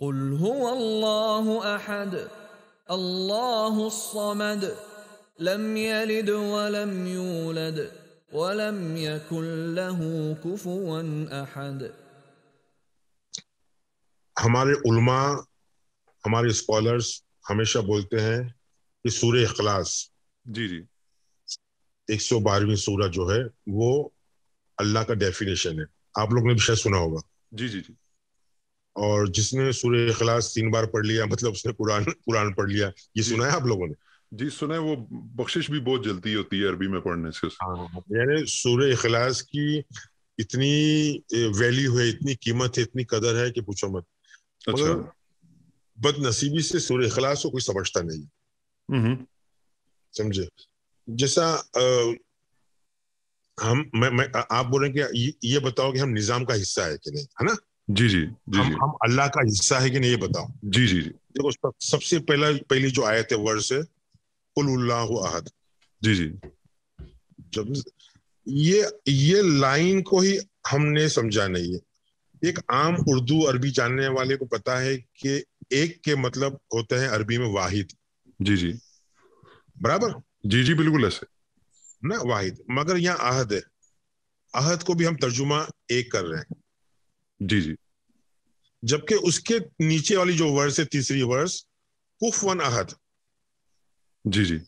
قل هو الله احد الله الصمد لم يلد ولم يولد ولم يكن له كفوا احد. ہمارے علماء، ہمارے اسکالرز ہمیشہ بولتے ہیں کہ سورہ اخلاص 112ویں سورہ جو ہے وہ اللہ کا ڈیفینیشن ہے. آپ لوگ نے بھی شاید سنا ہوگا. جی اور جس نے سورہ اخلاص 3 بار پڑھ لیا مطلب اس نے قرآن پڑھ لیا. یہ سنا ہے آپ لوگوں نے؟ جی سنا ہے. وہ بخشش بھی بہت جلدی ہوتی ہے عربی میں پڑھنے سے. یعنی سورہ اخلاص کی اتنی ویلیو ہے، اتنی قیمت ہے، اتنی قدر ہے کہ پوچھو مت. مگر بد نصیبی سے سورہ اخلاص کو کوئی سمجھتا نہیں. سمجھے؟ جیسا آپ بول رہے ہیں کہ یہ بتاؤ کہ ہم نظام کا حصہ ہے کہ نہیں، ہے نا؟ جی ہم اللہ کا حصہ ہے کہ نہیں، یہ بتاؤ. جی دیکھو سب سے پہلی جو آیت ہے ورڈ ہے قل اللہ احد. جی جب یہ لائن کو ہی ہم نے سمجھا نہیں ہے. ایک عام اردو عربی جاننے والے کو پتا ہے کہ ایک کے مطلب ہوتا ہے عربی میں واحد. جی برابر. جی بالکل ایسے نا واحد. مگر یہاں عہد ہے. عہد کو بھی ہم ترجمہ ایک کر رہے ہیں. جی جبکہ اس کے نیچے والی جو ورس ہے، تیسری ورس کفوا احد. جی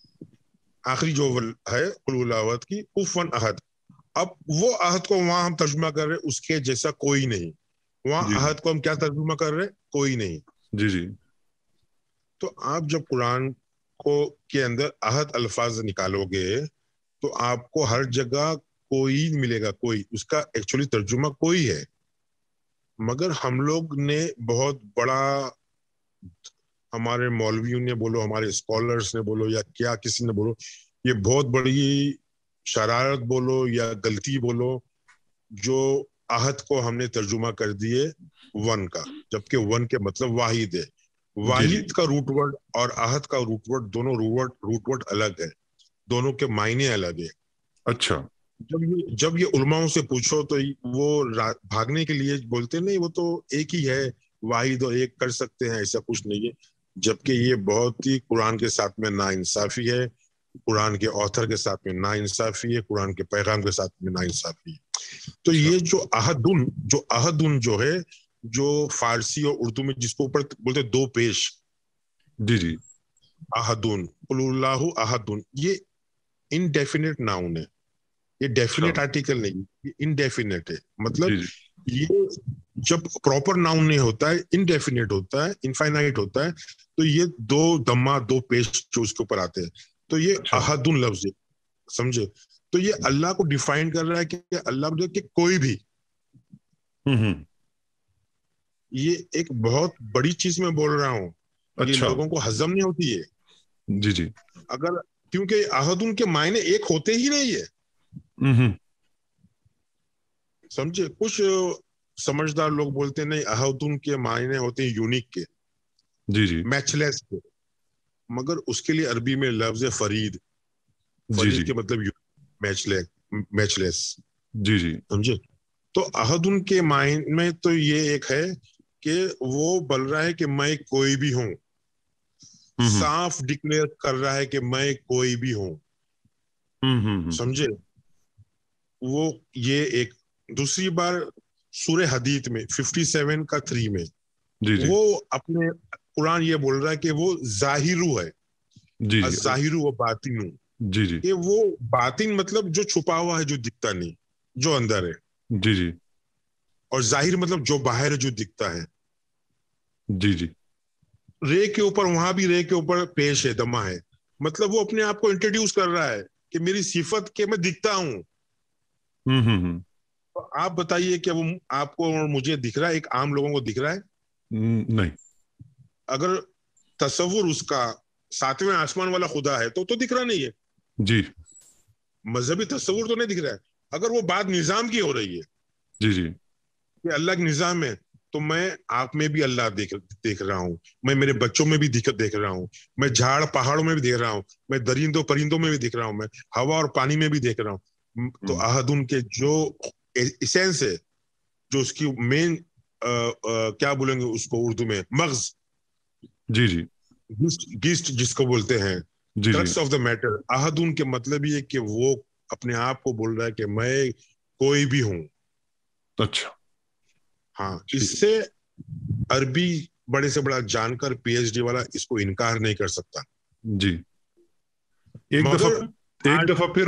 آخری جو ہے قل اللہ احد کی کفوا احد. اب وہ عہد کو وہاں ہم ترجمہ کر رہے ہیں اس کے جیسا کوئی نہیں. وہاں عہد کو ہم کیا ترجمہ کر رہے ہیں؟ کوئی نہیں. جی تو آپ جب قرآن کے اندر عہد الفاظ نکالو گے تو آپ کو ہر جگہ کوئی ملے گا. کوئی اس کا ایکچولی ترجمہ کوئی ہے. مگر ہم لوگ نے بہت بڑا، ہمارے مولویوں نے بولو، ہمارے اسکالرز نے بولو، یا کیا کسی نے بولو، یہ بہت بڑی شرارت بولو یا غلطی بولو، جو عہد کو ہم نے ترجمہ کر دیے ون کا، جبکہ ون کے مطلب واحد ہے. واحد کا روٹ ورڈ اور عہد کا روٹ ورڈ دونوں روٹ ورڈ الگ ہے. دونوں کے معنی الگ ہے. اچھا. جب یہ علماءوں سے پوچھو تو وہ بھاگنے کے لیے بولتے نہیں وہ تو ایک ہی ہے، واحد اور ایک کر سکتے ہیں، ایسا کچھ نہیں ہے. جبکہ یہ بہت ہی قرآن کے ساتھ میں ناانصافی ہے، قرآن کے آتھر کے ساتھ میں ناانصافی ہے، قرآن کے پیغام کے ساتھ میں ناانصافی ہے. تو یہ جو عہدن جو ہے، جو فارسی اور اردو میں جس کو اوپر بولتے 2 پیش. جی عہدن قل اللہ عہدن، یہ انڈیفینٹ ناؤن ہے. یہ ڈیفینیٹ آرٹیکل نہیں، یہ انڈیفینیٹ ہے. مطلب یہ جب پراپر ناؤن نہیں ہوتا ہے، انڈیفینیٹ ہوتا ہے، انفائنائٹ ہوتا ہے، تو یہ 2 دمہ 2 پیش جو اس کے اوپر آتے ہیں. تو یہ عہدن لفظ ہے. سمجھے؟ تو یہ اللہ کو ڈیفائن کر رہا ہے کہ اللہ کہ کوئی بھی. یہ ایک بہت بڑی چیز میں بول رہا ہوں. یہ لوگوں کو ہضم نہیں ہوتی ہے. جی اگر کیونکہ عہدن کے معنی ایک ہوتے ہی نہیں ہے. سمجھے؟ کچھ سمجھدار لوگ بولتے نہیں عہدن کے معنی ہوتے ہیں یونیک کے، جی میچ لیس کے. مگر اس کے لیے عربی میں لفظ فرید. فرید کے مطلب میچ لیس. جی سمجھے؟ تو عہدن کے معنی میں تو یہ ایک ہے کہ وہ بول رہا ہے کہ میں کوئی بھی ہوں. صاف ڈکلیئر کر رہا ہے کہ میں کوئی بھی ہوں. سمجھے؟ وہ یہ ایک. دوسری بار سورہ حدید میں 57 کا 3 میں وہ اپنے قرآن یہ بول رہا ہے کہ وہ ظاہرو ہے. ظاہرو و باطن. کہ وہ باطن مطلب جو چھپا ہوا ہے، جو دکھتا نہیں، جو اندر ہے. جی اور ظاہر مطلب جو باہر ہے، جو دکھتا ہے. جی رے کے اوپر، وہاں بھی رے کے اوپر پیش ہے، دمہ ہے. مطلب وہ اپنے آپ کو انٹروڈیوس کر رہا ہے کہ میری صفت کہ میں دکھتا ہوں. تو آپ بتائیے کہ وہ آپ کو اور مجھے دکھ رہا ہے؟ ایک عام لوگوں کو دکھ رہا ہے؟ نہیں. اگر تصور اس کا 7ویں آسمان والا خدا ہے تو دکھ رہا نہیں ہے. جی مذہبی تصور تو نہیں دکھ رہا ہے. اگر وہ بات نظام کی ہو رہی ہے جی کہ اللہ کے نظام ہے، تو میں آپ میں بھی اللہ دیکھ رہا ہوں، میں میرے بچوں میں بھی دیکھ رہا ہوں، میں جھاڑ پہاڑوں میں بھی دیکھ رہا ہوں، میں درندوں پرندوں میں بھی دیکھ رہا ہوں، میں ہوا اور پانی میں بھی دیکھ رہا ہوں. تو عہدن کے جو ایسنس ہے، جو اس کی مین کیا بولیں گے اس کو اردو میں, مغز, جی جی گیسٹ جس کو بولتے ہیں, جی کرکس آف دا میٹر. احدن کے مطلب یہ کہ وہ اپنے آپ کو بول رہا ہے کہ میں کوئی بھی ہوں. اچھا ہاں, اس سے عربی بڑے سے بڑا جان کر پی ایچ ڈی والا اس کو انکار نہیں کر سکتا. جی ایک مگر دفعہ پھر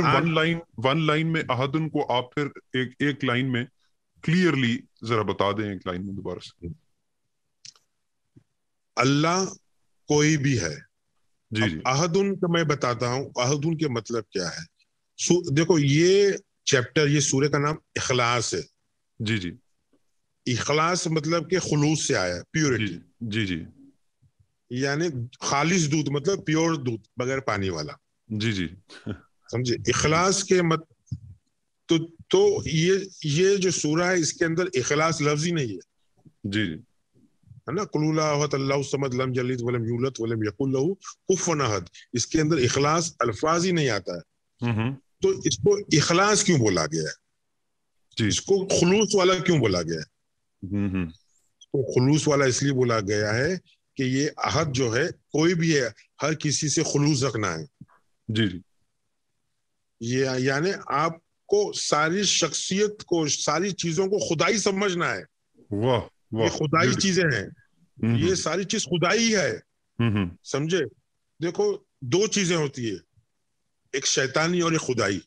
ون لائن میں احدن کو آپ پھر ایک لائن میں کلیئرلی ذرا بتا دیں, ایک لائن میں دوبارہ سے. اللہ کوئی بھی ہے. جی جی احدن کا میں بتاتا ہوں احدن کے مطلب کیا ہے. دیکھو یہ چیپٹر, یہ سورہ کا نام اخلاص ہے. جی جی اخلاص مطلب کہ خلوص سے آیا, پیورٹی. جی جی یعنی خالص دودھ, مطلب پیور دودھ بغیر پانی والا. جی جی سمجھے, اخلاص کے تو یہ جو سورہ ہے اس کے اندر اخلاص لفظ ہی نہیں ہے. جی جی ہے نا, قل احد اللہ الصمد لم یلد ولم یولد ولم یکن لہ کفوا احد, اس کے اندر اخلاص الفاظ ہی نہیں آتا ہے. تو اس کو اخلاص کیوں بولا گیا ہے, جی اس کو خلوص والا کیوں بولا گیا ہے؟ تو خلوص والا اس لیے بولا گیا ہے کہ یہ عہد جو ہے کوئی بھی ہے, ہر کسی سے خلوص رکھنا ہے. جی جی یہ یعنی آپ کو ساری شخصیت کو, ساری چیزوں کو خدائی سمجھنا ہے. واہ یہ خدائی چیزیں ہیں, یہ ساری چیز خدائی ہے. سمجھے, دیکھو دو چیزیں ہوتی ہے, ایک شیطانی اور ایک خدائی.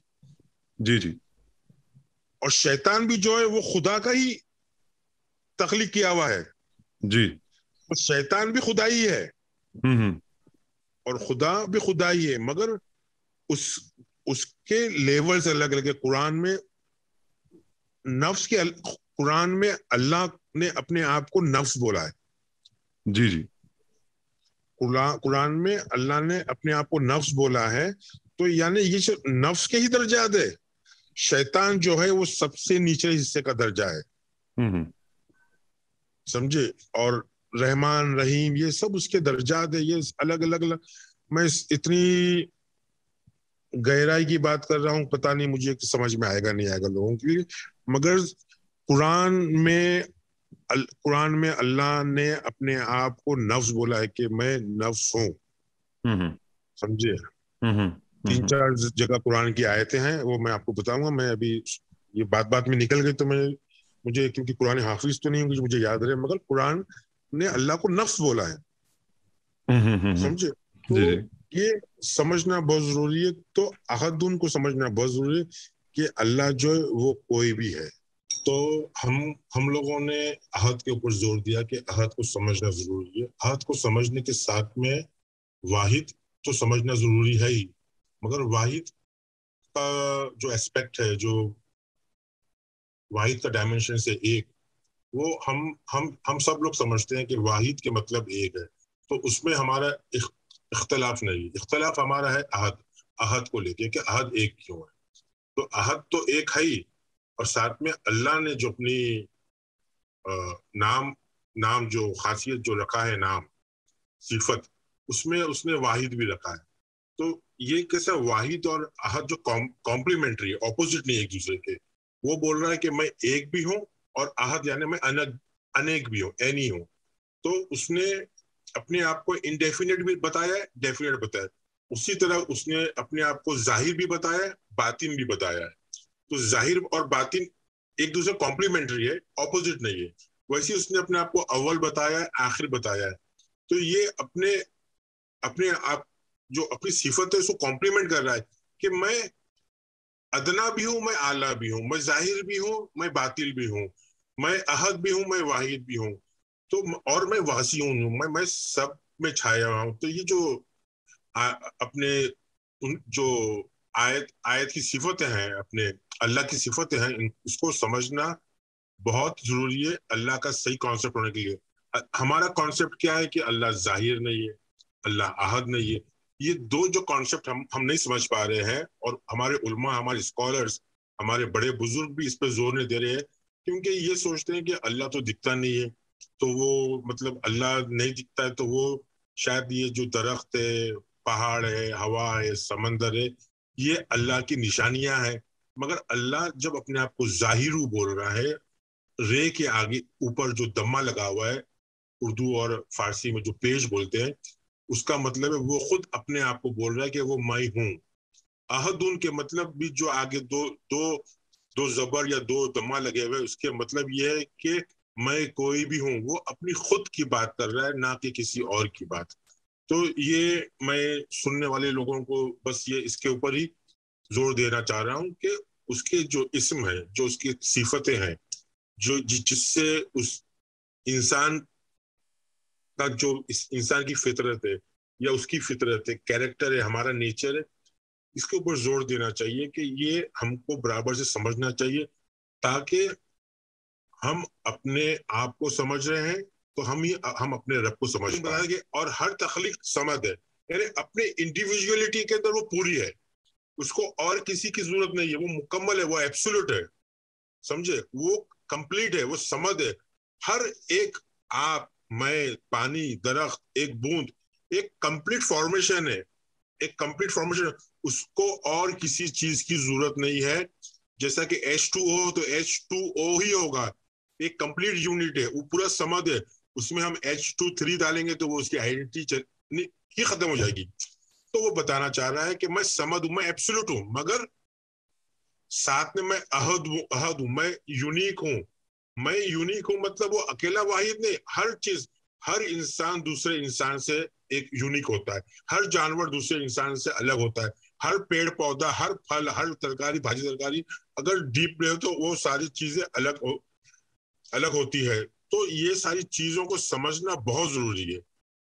جی جی اور شیطان بھی جو ہے وہ خدا کا ہی تخلیق کیا ہوا ہے. جی اور شیطان بھی خدا ہی ہے اور خدا بھی خدا ہی ہے, مگر اس کے لیولز الگ الگ ہے. قرآن میں نفس کے, قرآن میں اللہ نے اپنے آپ کو نفس بولا ہے. جی جی قرآن میں اللہ نے اپنے آپ کو نفس بولا ہے. تو یعنی یہ نفس کے ہی درجات ہے. شیطان جو ہے وہ سب سے نیچے حصے کا درجہ ہے. سمجھے, اور رحمان رحیم یہ سب اس کے درجات ہے. یہ الگ الگ میں اتنی گہرائی کی بات کر رہا ہوں, پتہ نہیں مجھے سمجھ میں آئے گا نہیں آئے گا لوگوں کے لیے. مگر قرآن میں اللہ نے اپنے آپ کو نفس بولا ہے کہ میں نفس ہوں. سمجھے, 3-4 جگہ قرآن کی آیتیں ہیں, وہ میں آپ کو بتاؤں گا. میں ابھی یہ بات میں نکل گئی تو مجھے کیونکہ قرآن حافظ تو نہیں ہوں مجھے یاد رہے, مگر قرآن نے اللہ کو نفس بولا ہے. سمجھے, تو یہ سمجھنا بہت ضروری ہے. تو احدن کو سمجھنا بہت ضروری ہے کہ اللہ جو ہے وہ کوئی بھی ہے. تو ہم لوگوں نے عہد کے اوپر زور دیا کہ عہد کو سمجھنا ضروری ہے. عہد کو سمجھنے کے ساتھ میں واحد تو سمجھنا ضروری ہے ہی, مگر واحد کا جو اسپیکٹ ہے, جو واحد کا ڈائمنشن سے ایک, وہ ہم سب لوگ سمجھتے ہیں کہ واحد کے مطلب ایک ہے. تو اس میں ہمارا اختلاف نہیں. اختلاف ہمارا ہے عہد کو لے کے کہ عہد ایک کیوں ہے. تو عہد تو ایک ہے ہی, اور ساتھ میں اللہ نے جو اپنی نام جو خاصیت جو رکھا ہے, نام صفت, اس میں اس نے واحد بھی رکھا ہے. تو یہ کیسا واحد اور عہد جو کمپلیمنٹری ہے, اپوزٹ نہیں ایک دوسرے کے. وہ بول رہا ہے کہ میں ایک بھی ہوں, اور عہد یعنی میں انیک بھی ہوں, اینی ہوں. تو اس نے اپنے آپ کو انڈیفینٹ بھی بتایا ہے, ڈیفینٹ بتایا. اسی طرح اس نے اپنے آپ کو ظاہر بھی بتایا ہے, باطن بھی بتایا ہے. تو ظاہر اور باطن ایک دوسرے کمپلیمنٹری ہے, اپوزٹ نہیں ہے. ویسے اس نے اپنے آپ کو اول بتایا ہے, آخر بتایا ہے. تو یہ اپنے آپ جو اپنی صفت ہے اس کو کمپلیمنٹ کر رہا ہے کہ میں ادنا بھی ہوں, میں اعلیٰ بھی ہوں, میں ظاہر بھی ہوں, میں باطل بھی ہوں, میں احد بھی ہوں, میں واحد بھی ہوں. تو اور میں واسع ہوں, میں سب میں چھایا ہوا ہوں. تو یہ جو اپنے جو آیت کی صفتیں ہیں, اپنے اللہ کی صفتیں ہیں, اس کو سمجھنا بہت ضروری ہے اللہ کا صحیح کانسیپٹ ہونے کے لیے. ہمارا کانسیپٹ کیا ہے کہ اللہ ظاہر نہیں ہے, اللہ احد نہیں ہے. یہ دو جو کانسیپٹ ہم نہیں سمجھ پا رہے ہیں, اور ہمارے علماء, ہمارے اسکالرز, ہمارے بڑے بزرگ بھی اس پہ زور نہیں دے رہے ہیں, کیونکہ یہ سوچتے ہیں کہ اللہ تو دکھتا نہیں ہے, تو وہ مطلب اللہ نہیں دکھتا ہے تو وہ شاید یہ جو درخت ہے, پہاڑ ہے, ہوا ہے, سمندر ہے, یہ اللہ کی نشانیاں ہیں. مگر اللہ جب اپنے آپ کو ظاہر بول رہا ہے, رے کے آگے اوپر جو دمہ لگا ہوا ہے اردو اور فارسی میں جو پیش بولتے ہیں اس کا مطلب ہے وہ خود اپنے آپ کو بول رہا ہے کہ وہ میں ہوں. احدن کے مطلب بھی جو آگے دو زبر یا دو دمہ لگے ہوئے اس کے مطلب یہ ہے کہ میں کوئی بھی ہوں, وہ اپنی خود کی بات کر رہا ہے نہ کہ کسی اور کی بات. تو یہ میں سننے والے لوگوں کو بس یہ اس کے اوپر ہی زور دینا چاہ رہا ہوں کہ اس کے جو اسم ہیں, جو اس کی صفتیں ہیں, جو جس سے اس انسان کا جو انسان کی فطرت ہے یا اس کی فطرت ہے, کیریکٹر ہے, ہمارا نیچر ہے, اس کے اوپر زور دینا چاہیے کہ یہ ہم کو برابر سے سمجھنا چاہیے تاکہ ہم اپنے آپ کو سمجھ رہے ہیں تو ہم اپنے رب کو سمجھ پائیں گے. اور ہر تخلیق سمد ہے, یعنی اپنے انڈیویجولیٹی کے اندر وہ پوری ہے, اس کو اور کسی کی ضرورت نہیں ہے, وہ مکمل ہے, وہ ایبسولوٹ ہے, سمجھے, وہ کمپلیٹ ہے, وہ سمد ہے. ہر ایک آپ, میں, پانی, درخت, ایک بوند ایک کمپلیٹ فارمیشن ہے, ایک کمپلیٹ فارمیشن, اس کو اور کسی چیز کی ضرورت نہیں ہے. جیسا کہ H2O تو H2O ہی ہوگا, ایک کمپلیٹ یونٹ ہے, وہ پورا سمد ہے. اس میں ہم H2 ڈالیں گے تو وہ اس کی آئیڈینٹی ہی ختم ہو جائے گی. تو وہ بتانا چاہ رہا ہے کہ میں سمد ہوں, میں ایبسولوٹ ہوں, مگر ساتھ میں میں احد ہوں, میں یونیک ہوں. میں یونیک ہوں مطلب وہ اکیلا واحد نہیں, ہر چیز, ہر انسان دوسرے انسان سے ایک یونیک ہوتا ہے, ہر جانور دوسرے انسان سے الگ ہوتا ہے, ہر پیڑ پودا, ہر پھل, ہر ترکاری, بھاجی ترکاری اگر ڈیپ رہے تو وہ ساری چیزیں الگ ہوتی ہے. تو یہ ساری چیزوں کو سمجھنا بہت ضروری ہے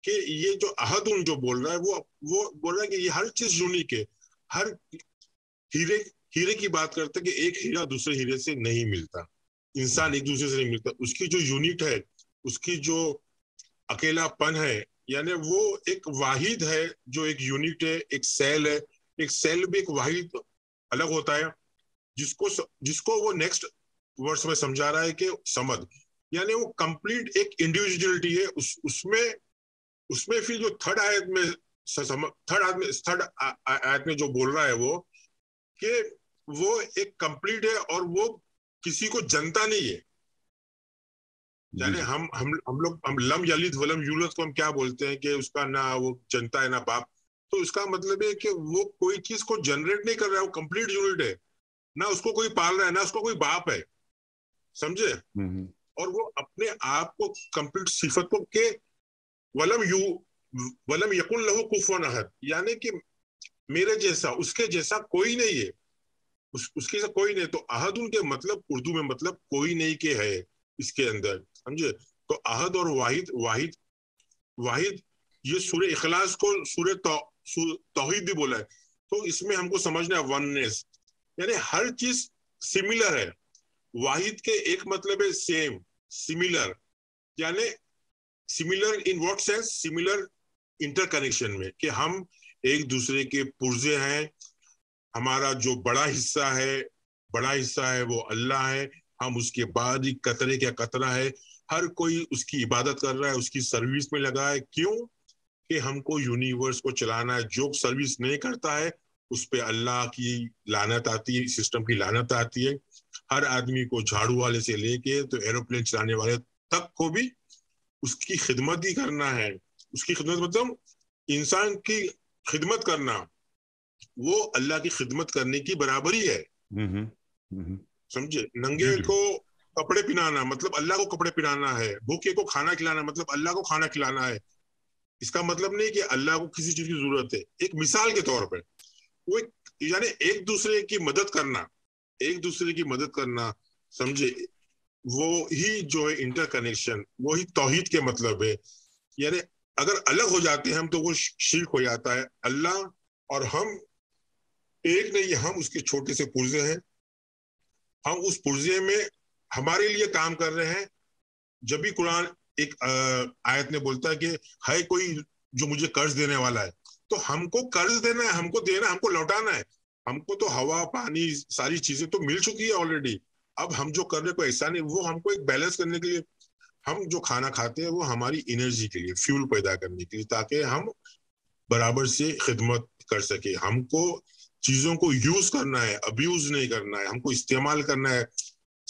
کہ یہ جو احدن جو بول رہا ہے وہ بول رہا ہے کہ یہ ہر چیز یونیک ہے. ہر ہیرے کی بات کرتے کہ ایک ہیرا دوسرے ہیرے سے نہیں ملتا, انسان ایک دوسرے سے نہیں ملتا, اس کی جو یونٹ ہے, اس کی جو اکیلا پن ہے, یعنی وہ ایک واحد ہے جو ایک یونٹ ہے, ایک سیل ہے. ایک سیل بھی ایک واحد الگ ہوتا ہے جس کو وہ نیکسٹ ورڈز میں سمجھا رہا ہے کہ سمد, یعنی وہ کمپلیٹ ایک انڈیویجولیٹی ہے. اس میں پھر جو تھرڈ آیت میں جو بول رہا ہے وہ کہ وہ ایک کمپلیٹ ہے اور وہ کسی کو جنتا نہیں ہے. یعنی ہم لم یلد ولم یولد کو ہم کیا بولتے ہیں کہ اس کا نہ وہ جنتا ہے نہ باپ, تو اس کا مطلب ہے کہ وہ کوئی چیز کو جنریٹ نہیں کر رہا ہے, وہ کمپلیٹ یونٹ ہے, نہ اس کو کوئی پال رہا ہے نہ اس کو کوئی باپ ہے, سمجھے. اور وہ اپنے آپ کو کمپلیٹ صفت کو کہ ولم یکن لہ کفوا احد, یعنی کہ میرے جیسا, اس کے جیسا کوئی نہیں ہے, اس کے جیسا کوئی نہیں. تو احد ان کے مطلب اردو میں مطلب کوئی نہیں کہ ہے اس کے اندر, سمجھے. تو احد اور واحد یہ سورہ اخلاص کو سورہ توحید بھی بولا ہے. تو اس میں ہم کو سمجھنا ہے وننس, یعنی ہر چیز سملر ہے. واحد کے ایک مطلب ہے سیم, سملر, یعنی similar in what sense, similar interconnection میں, کہ ہم ایک دوسرے کے پرزے ہیں. ہمارا جو بڑا حصہ ہے وہ اللہ ہے, ہم اس کے بعد ہی قطرے کیا قطرہ ہے. ہر کوئی اس کی عبادت کر رہا ہے, اس کی سروس میں لگا ہے. کیوں کہ ہم کو یونیورس کو چلانا ہے. جو سروس نہیں کرتا ہے اس پہ اللہ کی لعنت آتی ہے, سسٹم کی لعنت آتی ہے. ہر آدمی کو, جھاڑو والے سے لے کے تو ایروپلین چلانے والے تک کو بھی اس کی خدمت ہی کرنا ہے. اس کی خدمت مطلب انسان کی خدمت کرنا, وہ اللہ کی خدمت کرنے کی برابری ہے, سمجھے. ننگے کو کپڑے پہنانا مطلب اللہ کو کپڑے پہنانا ہے, بھوکے کو کھانا کھلانا مطلب اللہ کو کھانا کھلانا ہے. اس کا مطلب نہیں کہ اللہ کو کسی چیز کی ضرورت ہے. ایک مثال کے طور پہ وہ یعنی ایک دوسرے کی مدد کرنا, سمجھے. وہی جو ہے انٹر کنیکشن, وہی توحید کے مطلب ہے. یعنی اگر الگ ہو جاتے ہیں ہم تو وہ شرک ہو جاتا ہے. اللہ اور ہم ایک نہیں, ہم اس کے چھوٹے سے پرزے ہیں. ہم اس پرزے میں ہمارے لیے کام کر رہے ہیں. جب بھی قرآن ایک آیت میں بولتا ہے کہ ہے کوئی جو مجھے قرض دینے والا ہے, تو ہم کو قرض دینا ہے, ہم کو دینا, ہم کو لوٹانا ہے. ہم کو تو ہوا, پانی, ساری چیزیں تو مل چکی ہے آلریڈی. اب ہم جو کر رہے کوئی ایسا نہیں, وہ ہم کو ایک بیلنس کرنے کے لیے, ہم جو کھانا کھاتے ہیں وہ ہماری انرجی کے لیے, فیول پیدا کرنے کے لیے, تاکہ ہم برابر سے خدمت کر سکے. ہم کو چیزوں کو یوز کرنا ہے, ابیوز نہیں کرنا ہے. ہم کو استعمال کرنا ہے,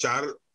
4